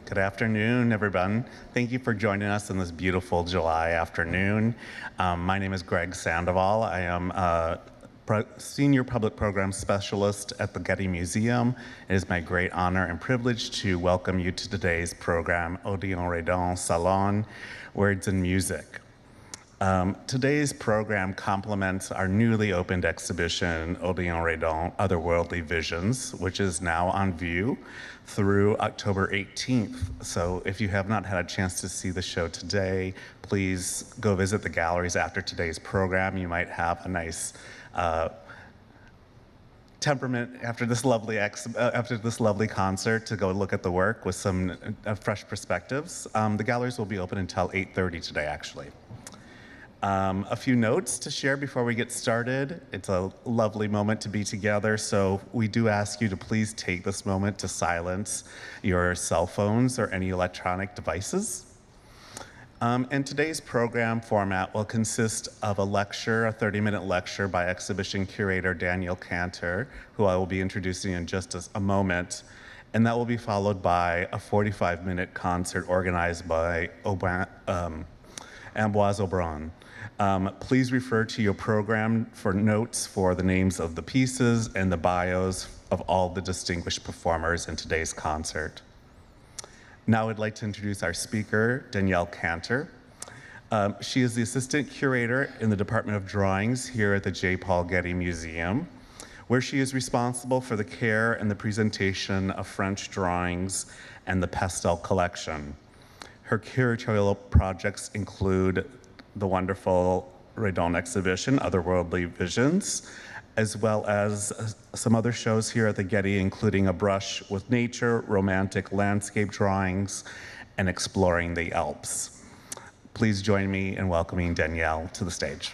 Good afternoon, everyone. Thank you for joining us on this beautiful July afternoon. My name is Greg Sandoval. I am a Senior Public Programs Specialist at the Getty Museum. It is my great honor and privilege to welcome you to today's program, Odilon Redon, Salon, Words and Music. Today's program complements our newly opened exhibition, Odilon Redon, Otherworldly Visions, which is now on view through October 18th. So if you have not had a chance to see the show today, please go visit the galleries after today's program. You might have a nice temperament after this lovely concert to go look at the work with some fresh perspectives. The galleries will be open until 8:30 today, actually. A few notes to share before we get started. It's a lovely moment to be together, so we do ask you to please take this moment to silence your cell phones or any electronic devices. And today's program format will consist of a lecture, a 30-minute lecture by exhibition curator Danielle Canter, who I will be introducing in just a moment, and that will be followed by a 45-minute concert organized by Ambroise Aubran. Please refer to your program for notes for the names of the pieces and the bios of all the distinguished performers in today's concert. Now I'd like to introduce our speaker, Danielle Canter. She is the assistant curator in the Department of Drawings here at the J. Paul Getty Museum, where she is responsible for the care and the presentation of French drawings and the pastel collection. Her curatorial projects include the wonderful Redon exhibition, Otherworldly Visions, as well as some other shows here at the Getty, including A Brush with Nature, romantic landscape drawings, and exploring the Alps. Please join me in welcoming Danielle to the stage.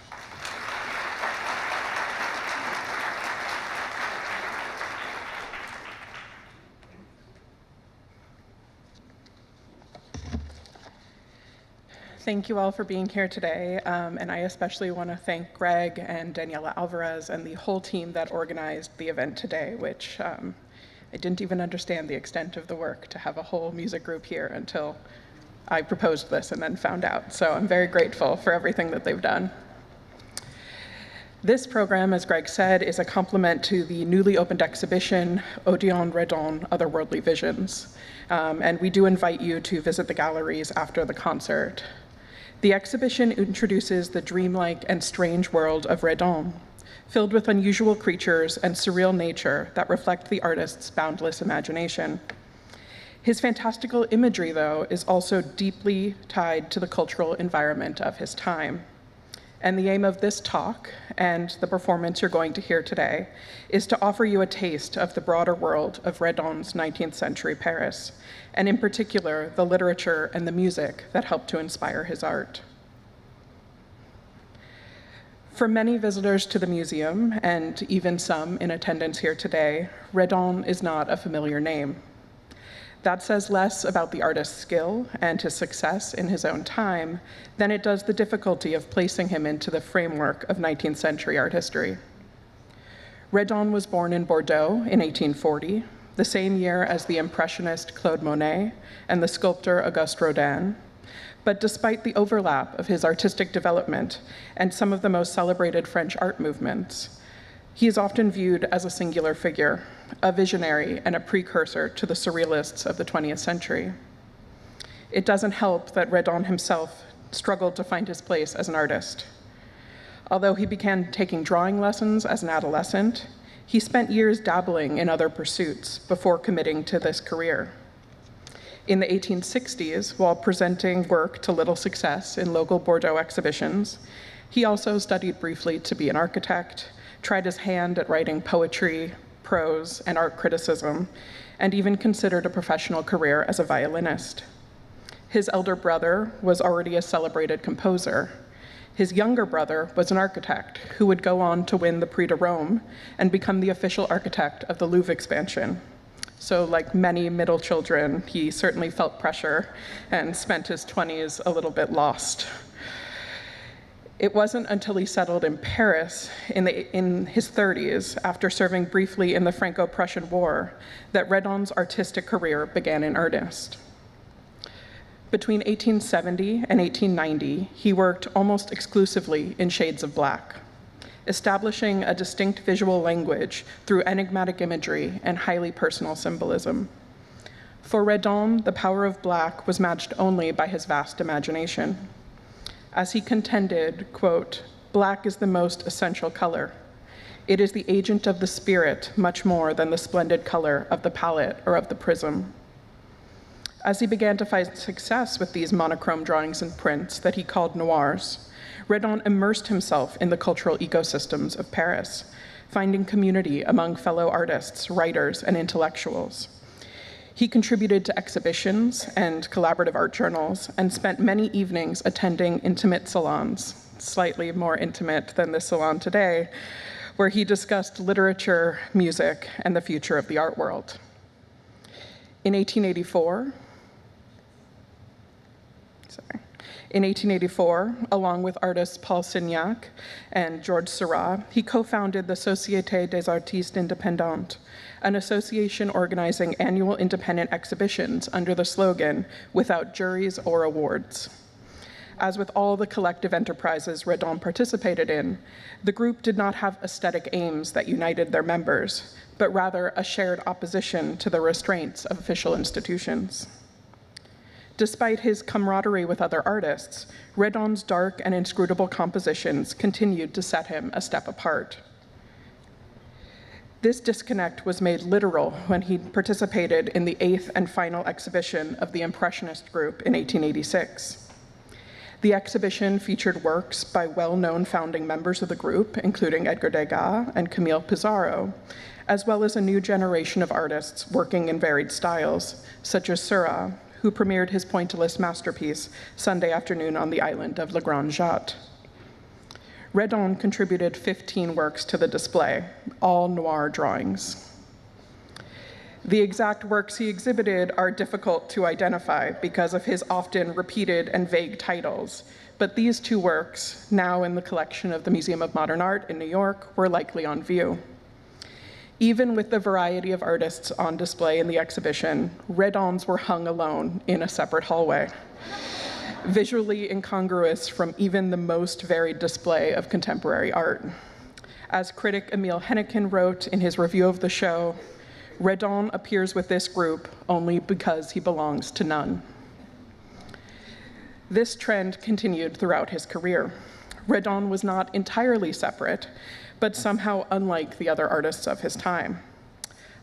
Thank you all for being here today, and I especially want to thank Greg and Daniela Alvarez and the whole team that organized the event today, which I didn't even understand the extent of the work to have a whole music group here until I proposed this and then found out. So I'm very grateful for everything that they've done. This program, as Greg said, is a complement to the newly opened exhibition, Odilon Redon, Otherworldly Visions. And we do invite you to visit the galleries after the concert. The exhibition introduces the dreamlike and strange world of Redon, filled with unusual creatures and surreal nature that reflect the artist's boundless imagination. His fantastical imagery, though, is also deeply tied to the cultural environment of his time. And the aim of this talk and the performance you're going to hear today is to offer you a taste of the broader world of Redon's 19th century Paris, and in particular, the literature and the music that helped to inspire his art. For many visitors to the museum, and even some in attendance here today, Redon is not a familiar name. That says less about the artist's skill and his success in his own time than it does the difficulty of placing him into the framework of 19th century art history. Redon was born in Bordeaux in 1840, the same year as the Impressionist Claude Monet and the sculptor Auguste Rodin. But despite the overlap of his artistic development and some of the most celebrated French art movements, he is often viewed as a singular figure, a visionary and a precursor to the surrealists of the 20th century. It doesn't help that Redon himself struggled to find his place as an artist. Although he began taking drawing lessons as an adolescent, he spent years dabbling in other pursuits before committing to this career. In the 1860s, while presenting work to little success in local Bordeaux exhibitions, he also studied briefly to be an architect, tried his hand at writing poetry, prose, and art criticism, and even considered a professional career as a violinist. His elder brother was already a celebrated composer. His younger brother was an architect who would go on to win the Prix de Rome and become the official architect of the Louvre expansion. So like many middle children, he certainly felt pressure and spent his 20s a little bit lost. It wasn't until he settled in Paris in his 30s, after serving briefly in the Franco-Prussian War, that Redon's artistic career began in earnest. Between 1870 and 1890, he worked almost exclusively in shades of black, establishing a distinct visual language through enigmatic imagery and highly personal symbolism. For Redon, the power of black was matched only by his vast imagination. As he contended, quote, "Black is the most essential color. It is the agent of the spirit much more than the splendid color of the palette or of the prism." As he began to find success with these monochrome drawings and prints that he called noirs, Redon immersed himself in the cultural ecosystems of Paris, finding community among fellow artists, writers, and intellectuals. He contributed to exhibitions and collaborative art journals and spent many evenings attending intimate salons, slightly more intimate than this salon today, where he discussed literature, music, and the future of the art world. In 1884, along with artists Paul Signac and Georges Seurat, he co-founded the Société des Artistes Indépendants, an association organizing annual independent exhibitions under the slogan, "Without juries or awards." As with all the collective enterprises Redon participated in, the group did not have aesthetic aims that united their members, but rather a shared opposition to the restraints of official institutions. Despite his camaraderie with other artists, Redon's dark and inscrutable compositions continued to set him a step apart. This disconnect was made literal when he participated in the 8th and final exhibition of the Impressionist group in 1886. The exhibition featured works by well-known founding members of the group, including Edgar Degas and Camille Pissarro, as well as a new generation of artists working in varied styles, such as Seurat, who premiered his pointillist masterpiece Sunday afternoon on the island of La Grande Jatte. Redon contributed 15 works to the display, all noir drawings. The exact works he exhibited are difficult to identify because of his often repeated and vague titles, but these 2 works, now in the collection of the Museum of Modern Art in New York, were likely on view. Even with the variety of artists on display in the exhibition, Redon's were hung alone in a separate hallway, visually incongruous from even the most varied display of contemporary art. As critic Emile Hennequin wrote in his review of the show, Redon appears with this group only because he belongs to none. This trend continued throughout his career. Redon was not entirely separate, but somehow unlike the other artists of his time.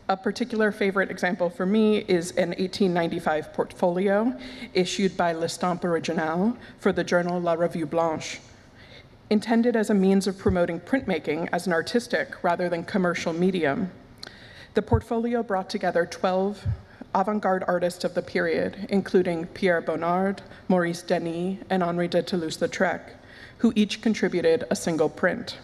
A particular favorite example for me is an 1895 portfolio issued by L'Estampe Originale for the journal La Revue Blanche. Intended as a means of promoting printmaking as an artistic rather than commercial medium, the portfolio brought together 12 avant-garde artists of the period, including Pierre Bonnard, Maurice Denis, and Henri de Toulouse-Lautrec, who each contributed a single print.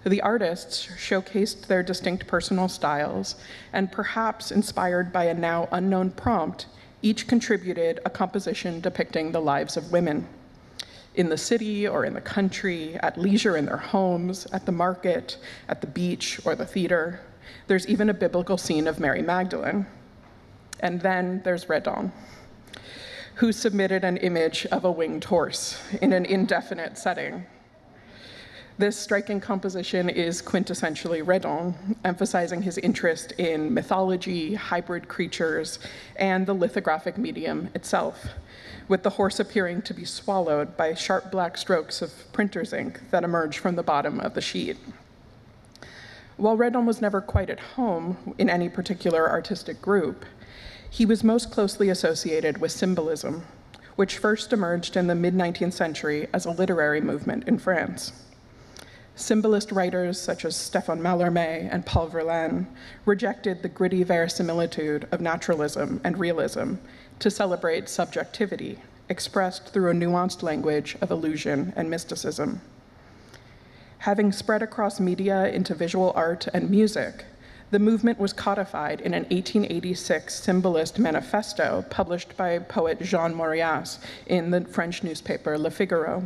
The artists showcased their distinct personal styles, and perhaps inspired by a now unknown prompt, each contributed a composition depicting the lives of women. In the city or in the country, at leisure in their homes, at the market, at the beach or the theater. There's even a biblical scene of Mary Magdalene. And then there's Redon, who submitted an image of a winged horse in an indefinite setting. This striking composition is quintessentially Redon, emphasizing his interest in mythology, hybrid creatures, and the lithographic medium itself, with the horse appearing to be swallowed by sharp black strokes of printer's ink that emerge from the bottom of the sheet. While Redon was never quite at home in any particular artistic group, he was most closely associated with symbolism, which first emerged in the mid-19th century as a literary movement in France. Symbolist writers such as Stéphane Mallarmé and Paul Verlaine rejected the gritty verisimilitude of naturalism and realism to celebrate subjectivity, expressed through a nuanced language of illusion and mysticism. Having spread across media into visual art and music, the movement was codified in an 1886 Symbolist manifesto published by poet Jean Mauriac in the French newspaper Le Figaro.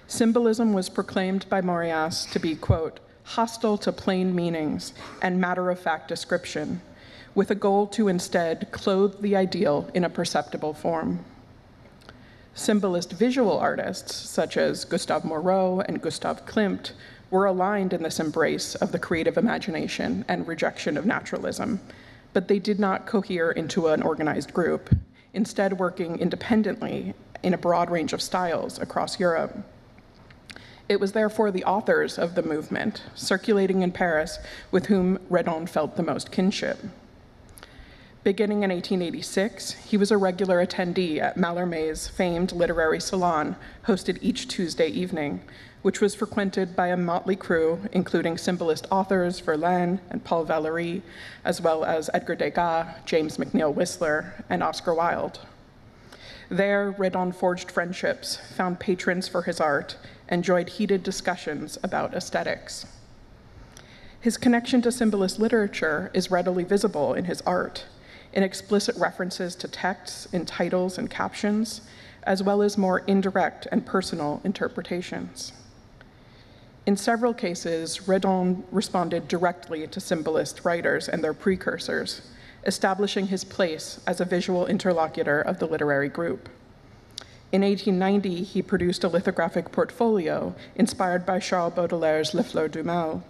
Symbolism was proclaimed by Mauriac to be, quote, hostile to plain meanings and matter-of-fact description, with a goal to instead clothe the ideal in a perceptible form. Symbolist visual artists, such as Gustave Moreau and Gustave Klimt, were aligned in this embrace of the creative imagination and rejection of naturalism, but they did not cohere into an organized group, instead working independently in a broad range of styles across Europe. It was therefore the authors of the movement, circulating in Paris, with whom Redon felt the most kinship. Beginning in 1886, he was a regular attendee at Mallarmé's famed literary Salon, hosted each Tuesday evening, which was frequented by a motley crew, including Symbolist authors Verlaine and Paul Valéry, as well as Edgar Degas, James McNeill Whistler, and Oscar Wilde. There, Redon forged friendships, found patrons for his art, and joined heated discussions about aesthetics. His connection to Symbolist literature is readily visible in his art, in explicit references to texts in titles and captions, as well as more indirect and personal interpretations. In several cases, Redon responded directly to Symbolist writers and their precursors, establishing his place as a visual interlocutor of the literary group. In 1890, he produced a lithographic portfolio inspired by Charles Baudelaire's Les Fleurs du Mal,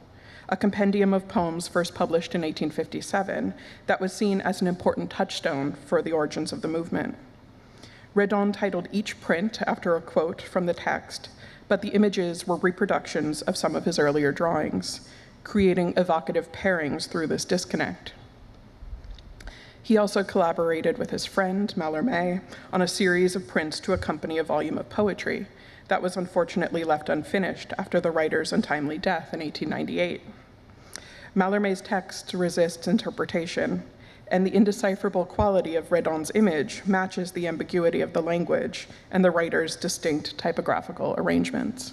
a compendium of poems first published in 1857 that was seen as an important touchstone for the origins of the movement. Redon titled each print after a quote from the text, but the images were reproductions of some of his earlier drawings, creating evocative pairings through this disconnect. He also collaborated with his friend, Mallarmé, on a series of prints to accompany a volume of poetry that was unfortunately left unfinished after the writer's untimely death in 1898. Mallarmé's text resists interpretation, and the indecipherable quality of Redon's image matches the ambiguity of the language and the writer's distinct typographical arrangements.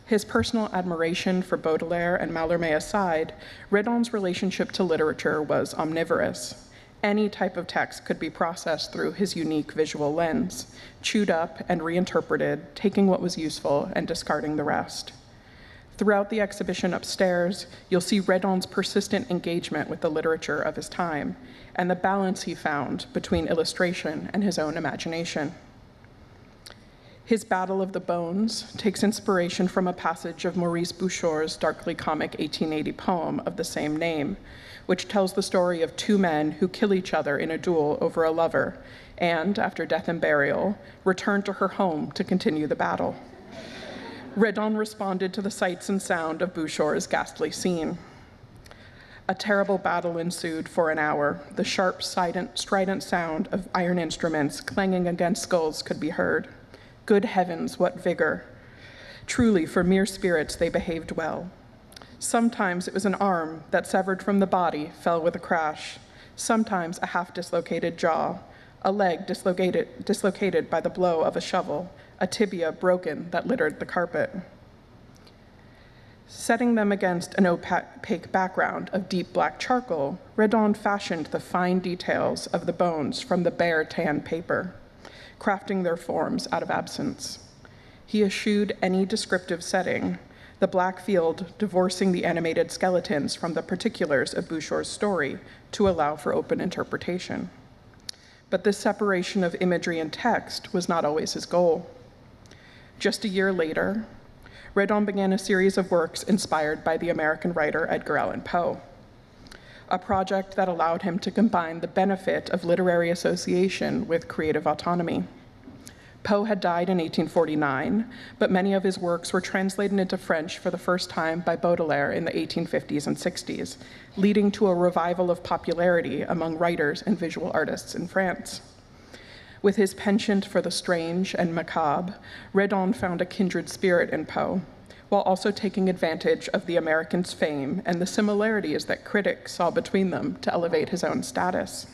His personal admiration for Baudelaire and Mallarmé aside, Redon's relationship to literature was omnivorous. Any type of text could be processed through his unique visual lens, chewed up and reinterpreted, taking what was useful and discarding the rest. Throughout the exhibition upstairs, you'll see Redon's persistent engagement with the literature of his time and the balance he found between illustration and his own imagination. His Battle of the Bones takes inspiration from a passage of Maurice Bouchard's darkly comic 1880 poem of the same name, which tells the story of two men who kill each other in a duel over a lover and, after death and burial, return to her home to continue the battle. Redon responded to the sights and sound of Bouchard's ghastly scene. A terrible battle ensued for an hour. The sharp, strident sound of iron instruments clanging against skulls could be heard. Good heavens, what vigor! Truly, for mere spirits, they behaved well. Sometimes it was an arm that, severed from the body, fell with a crash. Sometimes a half-dislocated jaw, a leg dislocated by the blow of a shovel, a tibia broken that littered the carpet. Setting them against an opaque background of deep black charcoal, Redon fashioned the fine details of the bones from the bare tan paper, crafting their forms out of absence. He eschewed any descriptive setting, the black field divorcing the animated skeletons from the particulars of Bouchard's story to allow for open interpretation. But this separation of imagery and text was not always his goal. Just a year later, Redon began a series of works inspired by the American writer Edgar Allan Poe, a project that allowed him to combine the benefit of literary association with creative autonomy. Poe had died in 1849, but many of his works were translated into French for the first time by Baudelaire in the 1850s and 60s, leading to a revival of popularity among writers and visual artists in France. With his penchant for the strange and macabre, Redon found a kindred spirit in Poe, while also taking advantage of the American's fame and the similarities that critics saw between them to elevate his own status.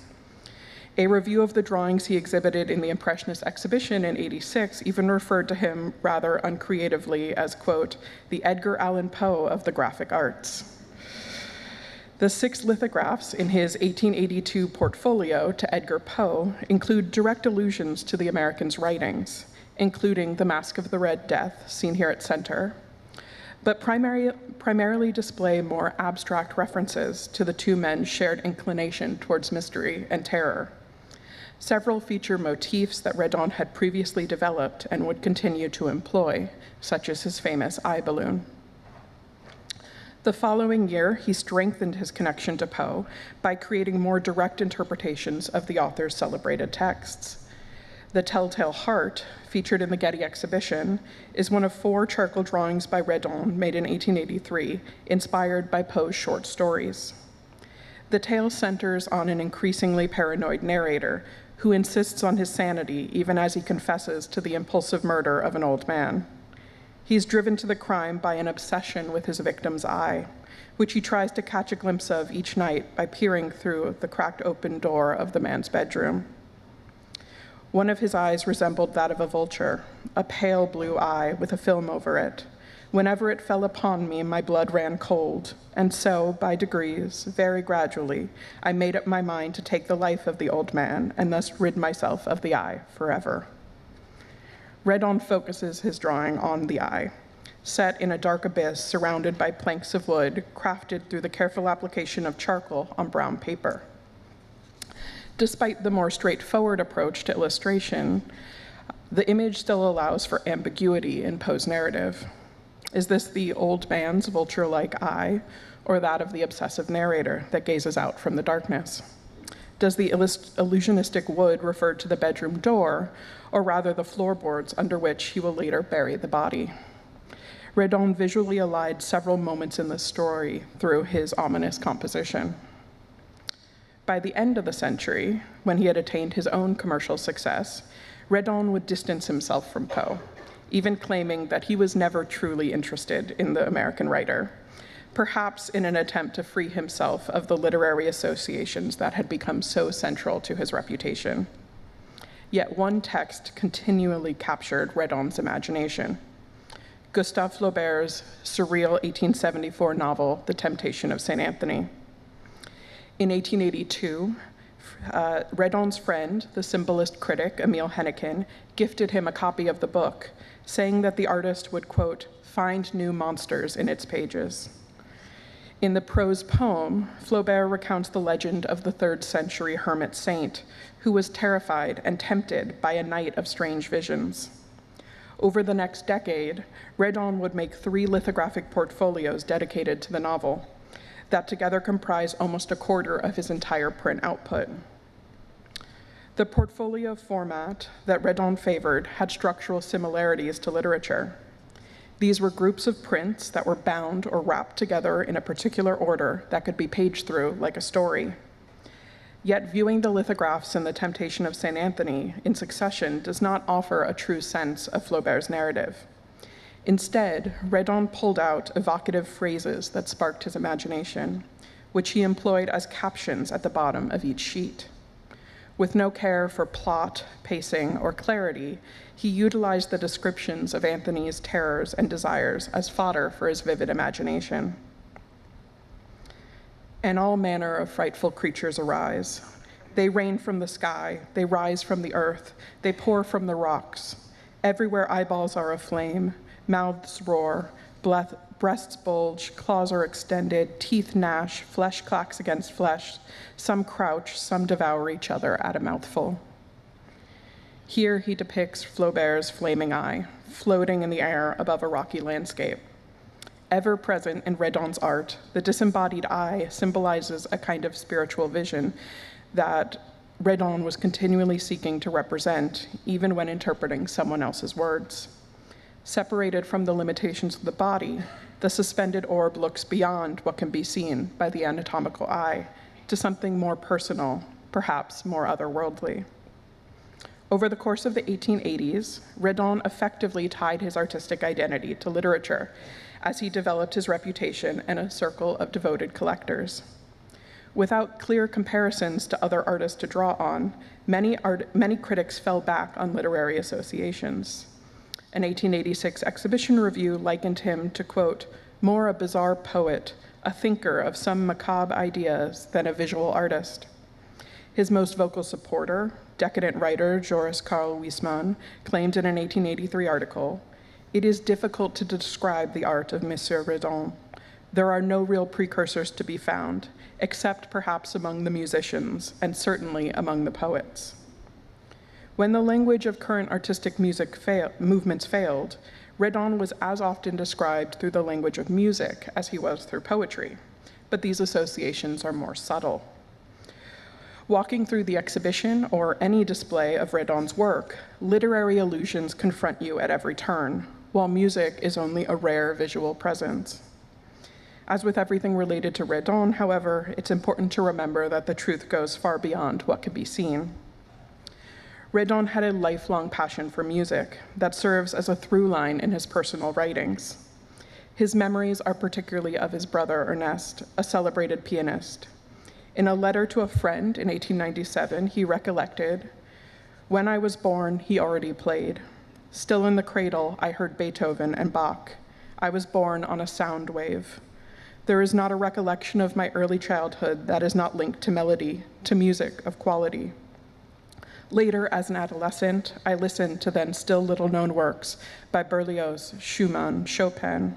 A review of the drawings he exhibited in the Impressionist exhibition in '86 even referred to him rather uncreatively as, quote, the Edgar Allan Poe of the graphic arts. The 6 lithographs in his 1882 portfolio to Edgar Poe include direct allusions to the American's writings, including The Masque of the Red Death, seen here at center, but primarily display more abstract references to the two men's shared inclination towards mystery and terror. Several feature motifs that Redon had previously developed and would continue to employ, such as his famous eye balloon. The following year, he strengthened his connection to Poe by creating more direct interpretations of the author's celebrated texts. The Telltale Heart, featured in the Getty exhibition, is one of 4 charcoal drawings by Redon made in 1883, inspired by Poe's short stories. The tale centers on an increasingly paranoid narrator who insists on his sanity even as he confesses to the impulsive murder of an old man. He's driven to the crime by an obsession with his victim's eye, which he tries to catch a glimpse of each night by peering through the cracked open door of the man's bedroom. One of his eyes resembled that of a vulture, a pale blue eye with a film over it. Whenever it fell upon me, my blood ran cold, and so, by degrees, very gradually, I made up my mind to take the life of the old man and thus rid myself of the eye forever. Redon focuses his drawing on the eye, set in a dark abyss surrounded by planks of wood crafted through the careful application of charcoal on brown paper. Despite the more straightforward approach to illustration, the image still allows for ambiguity in Poe's narrative. Is this the old man's vulture-like eye, or that of the obsessive narrator that gazes out from the darkness? Does the illusionistic wood refer to the bedroom door, or rather the floorboards under which he will later bury the body? Redon visually allied several moments in the story through his ominous composition. By the end of the century, when he had attained his own commercial success, Redon would distance himself from Poe, even claiming that he was never truly interested in the American writer, perhaps in an attempt to free himself of the literary associations that had become so central to his reputation. Yet one text continually captured Redon's imagination: Gustave Flaubert's surreal 1874 novel, The Temptation of St. Anthony. In 1882, Redon's friend, the Symbolist critic Emile Hennequin, gifted him a copy of the book, saying that the artist would, quote, find new monsters in its pages. In the prose poem, Flaubert recounts the legend of the 3rd century hermit saint who was terrified and tempted by a night of strange visions. Over the next decade, Redon would make 3 lithographic portfolios dedicated to the novel that together comprise almost a quarter of his entire print output. The portfolio format that Redon favored had structural similarities to literature. These were groups of prints that were bound or wrapped together in a particular order that could be paged through like a story. Yet viewing the lithographs in The Temptation of St. Anthony in succession does not offer a true sense of Flaubert's narrative. Instead, Redon pulled out evocative phrases that sparked his imagination, which he employed as captions at the bottom of each sheet. With no care for plot, pacing, or clarity, he utilized the descriptions of Anthony's terrors and desires as fodder for his vivid imagination. And all manner of frightful creatures arise. They rain from the sky, they rise from the earth, they pour from the rocks. Everywhere eyeballs are aflame, mouths roar, breasts bulge, claws are extended, teeth gnash, flesh clacks against flesh. Some crouch, some devour each other at a mouthful. Here he depicts Flaubert's flaming eye, floating in the air above a rocky landscape. Ever present in Redon's art, the disembodied eye symbolizes a kind of spiritual vision that Redon was continually seeking to represent, even when interpreting someone else's words. Separated from the limitations of the body, the suspended orb looks beyond what can be seen by the anatomical eye to something more personal, perhaps more otherworldly. Over the course of the 1880s, Redon effectively tied his artistic identity to literature as he developed his reputation in a circle of devoted collectors. Without clear comparisons to other artists to draw on, many critics fell back on literary associations. An 1886 exhibition review likened him to, quote, more a bizarre poet, a thinker of some macabre ideas than a visual artist. His most vocal supporter, decadent writer Joris Karl Huysmans, claimed in an 1883 article, it is difficult to describe the art of Monsieur Redon. There are no real precursors to be found, except perhaps among the musicians, and certainly among the poets. When the language of current artistic movements failed, Redon was as often described through the language of music as he was through poetry, but these associations are more subtle. Walking through the exhibition or any display of Redon's work, literary allusions confront you at every turn, while music is only a rare visual presence. As with everything related to Redon, however, it's important to remember that the truth goes far beyond what can be seen. Redon had a lifelong passion for music that serves as a through line in his personal writings. His memories are particularly of his brother Ernest, a celebrated pianist. In a letter to a friend in 1897, he recollected, "When I was born, he already played. Still in the cradle, I heard Beethoven and Bach. I was born on a sound wave. There is not a recollection of my early childhood that is not linked to melody, to music of quality. Later, as an adolescent, I listened to then still little-known works by Berlioz, Schumann, Chopin.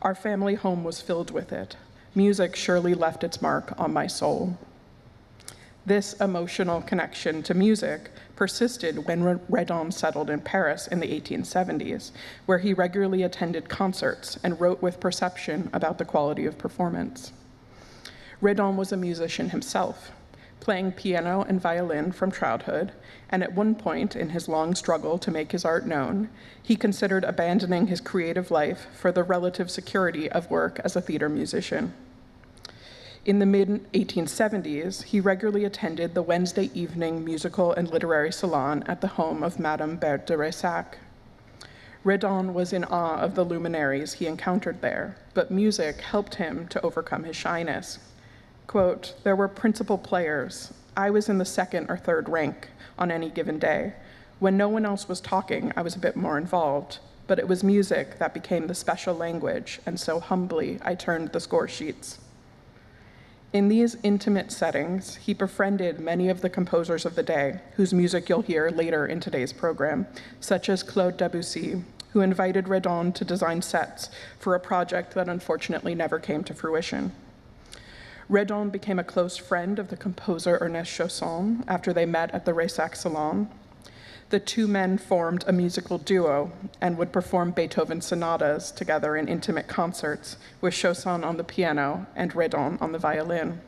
Our family home was filled with it. Music surely left its mark on my soul." This emotional connection to music persisted when Redon settled in Paris in the 1870s, where he regularly attended concerts and wrote with perception about the quality of performance. Redon was a musician himself, playing piano and violin from childhood, and at one point in his long struggle to make his art known, he considered abandoning his creative life for the relative security of work as a theater musician. In the mid-1870s, he regularly attended the Wednesday evening musical and literary salon at the home of Madame Berthe de Resac. Redon was in awe of the luminaries he encountered there, but music helped him to overcome his shyness. Quote, "There were principal players. I was in the second or third rank on any given day. When no one else was talking, I was a bit more involved, but it was music that became the special language, and so humbly I turned the score sheets." In these intimate settings, he befriended many of the composers of the day, whose music you'll hear later in today's program, such as Claude Debussy, who invited Redon to design sets for a project that unfortunately never came to fruition. Redon became a close friend of the composer Ernest Chausson after they met at the Resac Salon. The two men formed a musical duo and would perform Beethoven sonatas together in intimate concerts, with Chausson on the piano and Redon on the violin.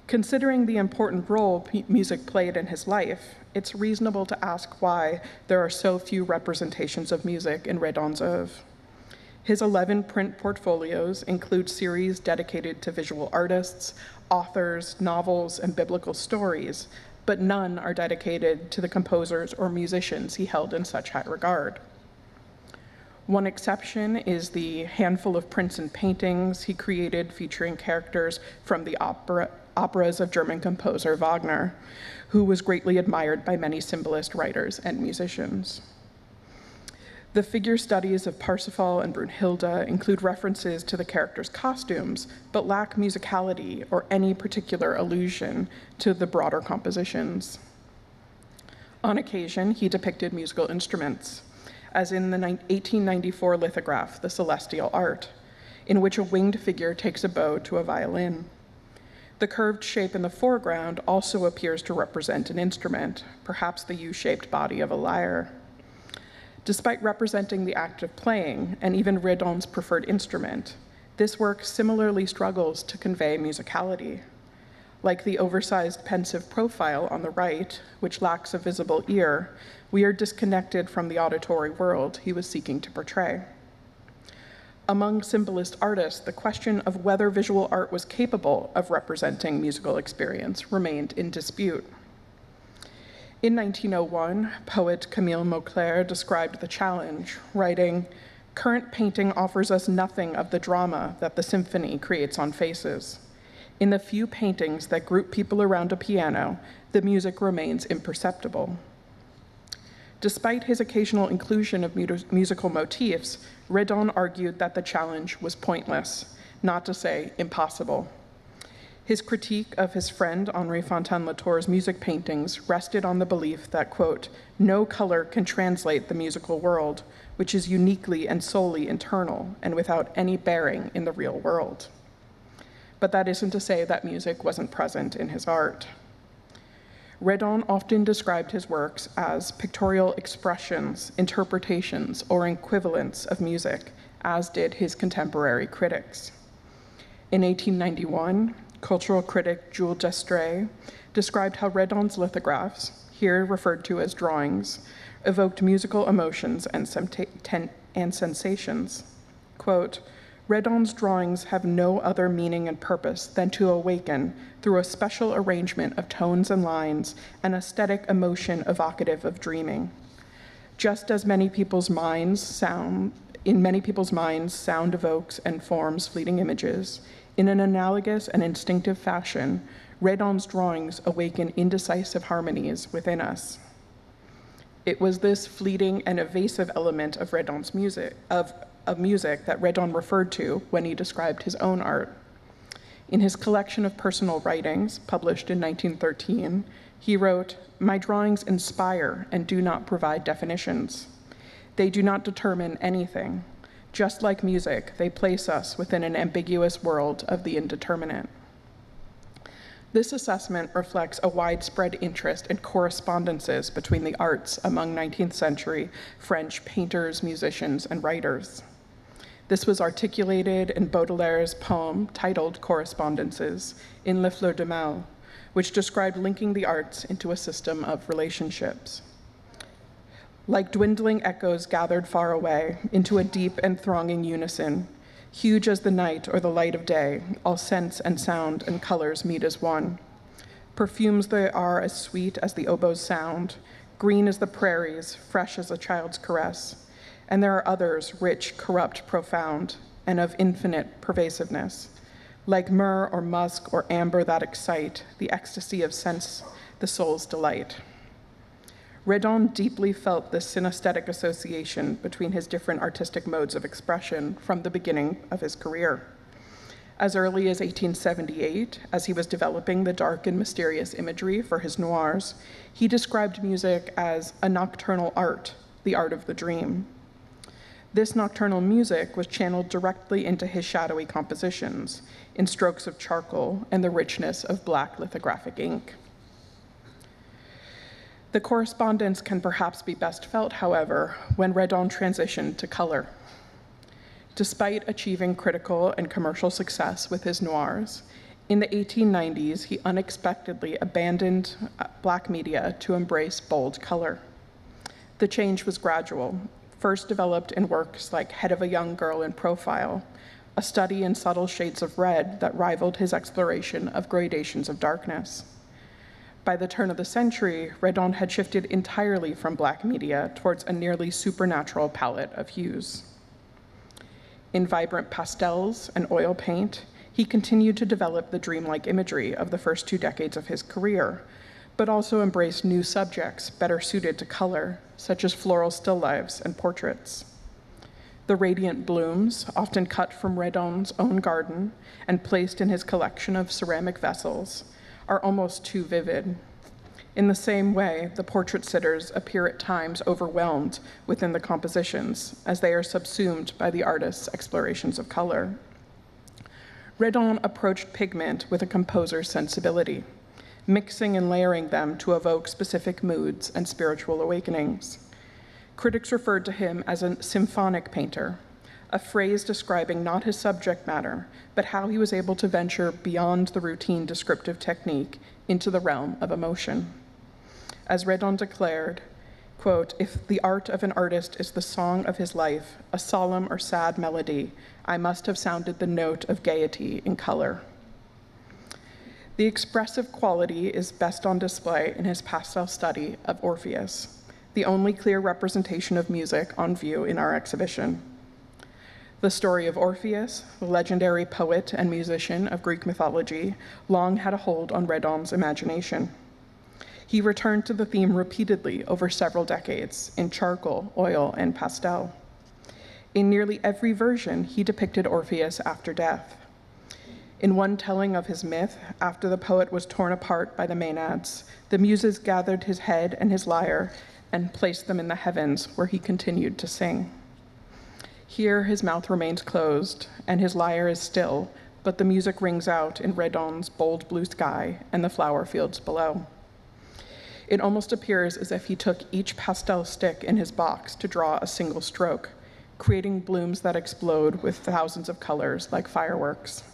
Considering the important role music played in his life, it's reasonable to ask why there are so few representations of music in Redon's oeuvre. His 11 print portfolios include series dedicated to visual artists, authors, novels, and biblical stories, but none are dedicated to the composers or musicians he held in such high regard. One exception is the handful of prints and paintings he created featuring characters from the operas of German composer Wagner, who was greatly admired by many symbolist writers and musicians. The figure studies of Parsifal and Brunhilde include references to the characters' costumes, but lack musicality or any particular allusion to the broader compositions. On occasion, he depicted musical instruments, as in the 1894 lithograph, The Celestial Art, in which a winged figure takes a bow to a violin. The curved shape in the foreground also appears to represent an instrument, perhaps the U-shaped body of a lyre. Despite representing the act of playing, and even Redon's preferred instrument, this work similarly struggles to convey musicality. Like the oversized pensive profile on the right, which lacks a visible ear, we are disconnected from the auditory world he was seeking to portray. Among symbolist artists, the question of whether visual art was capable of representing musical experience remained in dispute. In 1901, poet Camille Mauclair described the challenge, writing, "Current painting offers us nothing of the drama that the symphony creates on faces. In the few paintings that group people around a piano, the music remains imperceptible." Despite his occasional inclusion of musical motifs, Redon argued that the challenge was pointless, not to say impossible. His critique of his friend Henri Fontaine-Latour's music paintings rested on the belief that, quote, "no color can translate the musical world, which is uniquely and solely internal and without any bearing in the real world." But that isn't to say that music wasn't present in his art. Redon often described his works as pictorial expressions, interpretations, or equivalents of music, as did his contemporary critics. In 1891, cultural critic Jules Destrée described how Redon's lithographs, here referred to as drawings, evoked musical emotions and sensations. Quote, Redon's drawings have no other meaning and purpose than to awaken, through a special arrangement of tones and lines, an aesthetic emotion evocative of dreaming. Just as in many people's minds, sound evokes and forms fleeting images, in an analogous and instinctive fashion, Redon's drawings awaken indecisive harmonies within us. It was this fleeting and evasive element of Redon's music that Redon referred to when he described his own art. In his collection of personal writings, published in 1913, he wrote, "My drawings inspire and do not provide definitions. They do not determine anything. Just like music, they place us within an ambiguous world of the indeterminate." This assessment reflects a widespread interest in correspondences between the arts among 19th century French painters, musicians, and writers. This was articulated in Baudelaire's poem titled Correspondences in Les Fleurs de Mal, which described linking the arts into a system of relationships. Like dwindling echoes gathered far away into a deep and thronging unison, huge as the night or the light of day, all sense and sound and colors meet as one. Perfumes they are as sweet as the oboe's sound, green as the prairies, fresh as a child's caress. And there are others, rich, corrupt, profound, and of infinite pervasiveness, like myrrh or musk or amber that excite the ecstasy of sense, the soul's delight. Redon deeply felt this synesthetic association between his different artistic modes of expression from the beginning of his career. As early as 1878, as he was developing the dark and mysterious imagery for his noirs, he described music as a nocturnal art, the art of the dream. This nocturnal music was channeled directly into his shadowy compositions, in strokes of charcoal and the richness of black lithographic ink. The correspondence can perhaps be best felt, however, when Redon transitioned to color. Despite achieving critical and commercial success with his noirs, in the 1890s, he unexpectedly abandoned black media to embrace bold color. The change was gradual, first developed in works like Head of a Young Girl in Profile, a study in subtle shades of red that rivaled his exploration of gradations of darkness. By the turn of the century, Redon had shifted entirely from black media towards a nearly supernatural palette of hues. In vibrant pastels and oil paint, he continued to develop the dreamlike imagery of the first 2 decades of his career, but also embraced new subjects better suited to color, such as floral still lifes and portraits. The radiant blooms, often cut from Redon's own garden and placed in his collection of ceramic vessels, are almost too vivid. In the same way, the portrait sitters appear at times overwhelmed within the compositions, as they are subsumed by the artist's explorations of color. Redon approached pigment with a composer's sensibility, mixing and layering them to evoke specific moods and spiritual awakenings. Critics referred to him as a symphonic painter, a phrase describing not his subject matter, but how he was able to venture beyond the routine descriptive technique into the realm of emotion. As Redon declared, quote, "If the art of an artist is the song of his life, a solemn or sad melody, I must have sounded the note of gaiety in color." The expressive quality is best on display in his pastel study of Orpheus, the only clear representation of music on view in our exhibition. The story of Orpheus, the legendary poet and musician of Greek mythology, long had a hold on Redon's imagination. He returned to the theme repeatedly over several decades in charcoal, oil, and pastel. In nearly every version, he depicted Orpheus after death. In one telling of his myth, after the poet was torn apart by the Maenads, the muses gathered his head and his lyre and placed them in the heavens, where he continued to sing. Here his mouth remains closed, and his lyre is still, but the music rings out in Redon's bold blue sky and the flower fields below. It almost appears as if he took each pastel stick in his box to draw a single stroke, creating blooms that explode with thousands of colors like fireworks.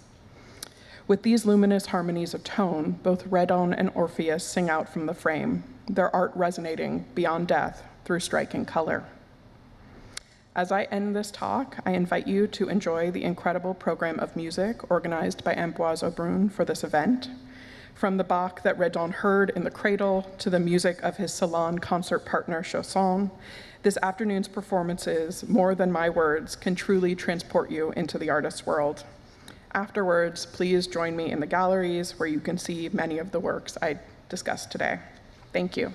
With these luminous harmonies of tone, both Redon and Orpheus sing out from the frame, their art resonating beyond death through striking color. As I end this talk, I invite you to enjoy the incredible program of music organized by Ambroise Aubrun for this event. From the Bach that Redon heard in the cradle to the music of his Salon concert partner Chausson, this afternoon's performances, more than my words, can truly transport you into the artist's world. Afterwards, please join me in the galleries where you can see many of the works I discussed today. Thank you.